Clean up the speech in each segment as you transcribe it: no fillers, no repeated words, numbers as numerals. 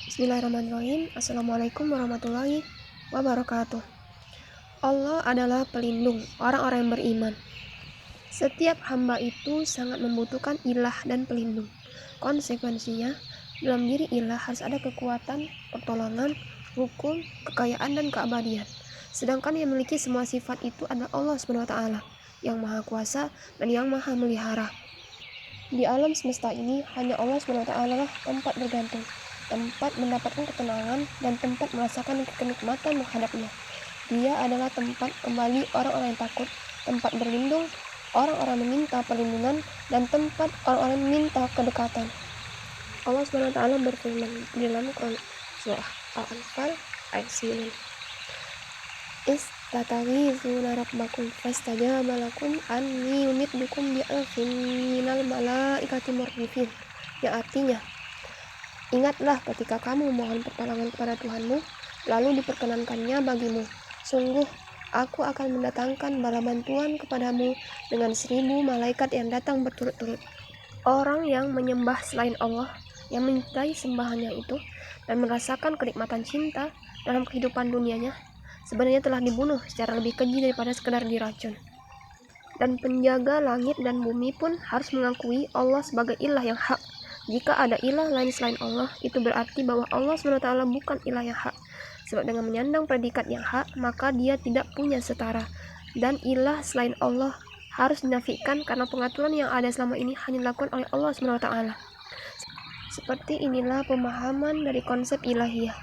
Bismillahirrahmanirrahim. Assalamualaikum warahmatullahi wabarakatuh. Allah adalah pelindung orang-orang yang beriman. Setiap hamba itu sangat membutuhkan ilah dan pelindung. Konsekuensinya, dalam diri ilah harus ada kekuatan, pertolongan, hukum, kekayaan, dan keabadian. Sedangkan yang memiliki semua sifat itu adalah Allah SWT, yang maha kuasa dan yang maha melihara. Di alam semesta ini, hanya Allah SWT lah tempat bergantung, tempat mendapatkan ketenangan, dan tempat merasakan kenikmatan menghadapnya. Dia adalah tempat kembali orang-orang yang takut, tempat berlindung, orang-orang meminta perlindungan, dan tempat orang-orang meminta kedekatan. Allah SWT berfirman di dalam Quran surah Al-Anfal ayat 9. Istatagizuna rabbakum fastajaba lakum anni yumiddukum bi'alfin minal malaikati murdifin. Yang artinya, ingatlah ketika kamu memohon pertolongan kepada Tuhanmu, lalu diperkenankannya bagimu. Sungguh, aku akan mendatangkan bala bantuan kepadamu dengan 1000 malaikat yang datang berturut-turut. Orang yang menyembah selain Allah, yang mencintai sembahannya itu, dan merasakan kenikmatan cinta dalam kehidupan dunianya, sebenarnya telah dibunuh secara lebih keji daripada sekedar diracun. Dan penjaga langit dan bumi pun harus mengakui Allah sebagai ilah yang hak. Jika ada ilah lain selain Allah, itu berarti bahwa Allah SWT bukan ilah yang hak. Sebab dengan menyandang predikat yang hak, maka dia tidak punya setara. Dan ilah selain Allah harus dinafikan karena pengaturan yang ada selama ini hanya dilakukan oleh Allah SWT. Seperti inilah pemahaman dari konsep ilahiyah.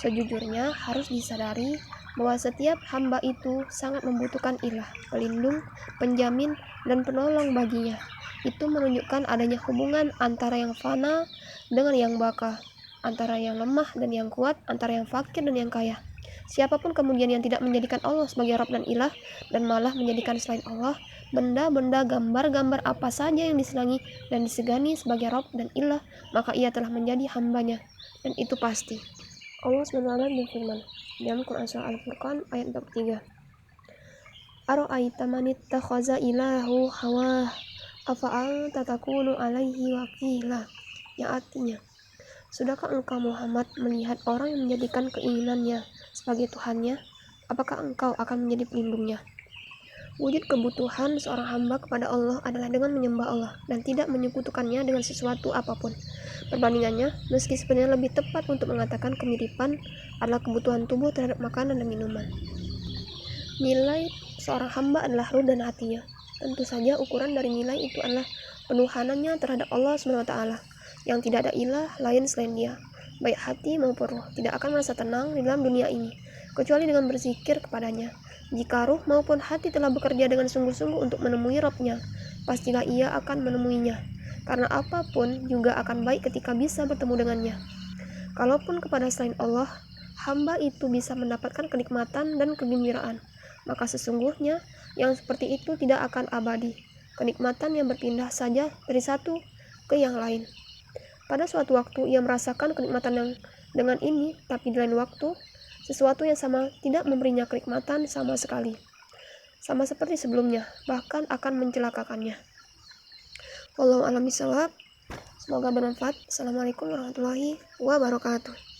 Sejujurnya harus disadari bahwa setiap hamba itu sangat membutuhkan ilah, pelindung, penjamin, dan penolong baginya. Itu menunjukkan adanya hubungan antara yang fana dengan yang baka, antara yang lemah dan yang kuat, antara yang fakir dan yang kaya. Siapapun kemudian yang tidak menjadikan Allah sebagai Rabb dan ilah, dan malah menjadikan selain Allah benda-benda, gambar-gambar apa saja yang disenangi dan disegani sebagai Rabb dan ilah, maka ia telah menjadi hambanya, dan itu pasti. Allah SWT berfirman dalam Quran surah Al-Furqan ayat 43. Ara'aita man ittakhadha ilahu hawah afa'anta takunu alaihi wakila. Yang artinya, sudahkah engkau Muhammad melihat orang yang menjadikan keinginannya sebagai Tuhannya? Apakah engkau akan menjadi pelindungnya? Wujud kebutuhan seorang hamba kepada Allah adalah dengan menyembah Allah dan tidak menyekutukannya dengan sesuatu apapun. Perbandingannya, meski sebenarnya lebih tepat untuk mengatakan kemiripan adalah kebutuhan tubuh terhadap makanan dan minuman. Nilai seorang hamba adalah ruh dan hatinya. Tentu saja ukuran dari nilai itu adalah penuhanannya terhadap Allah SWT, yang tidak ada ilah lain selain Dia. Baik hati maupun ruh tidak akan merasa tenang di dalam dunia ini, kecuali dengan berzikir kepadanya. Jika ruh maupun hati telah bekerja dengan sungguh-sungguh untuk menemui Rabb-nya, pastilah ia akan menemuinya, karena apapun juga akan baik ketika bisa bertemu dengannya. Kalaupun kepada selain Allah, hamba itu bisa mendapatkan kenikmatan dan kegembiraan, maka sesungguhnya yang seperti itu tidak akan abadi. Kenikmatan yang berpindah saja dari satu ke yang lain. Pada suatu waktu ia merasakan kenikmatan yang dengan ini, tapi di lain waktu sesuatu yang sama tidak memberinya kenikmatan sama sekali. Sama seperti sebelumnya, bahkan akan mencelakakannya. Wallahu a'lam bishawab. Semoga bermanfaat. Assalamualaikum warahmatullahi wabarakatuh.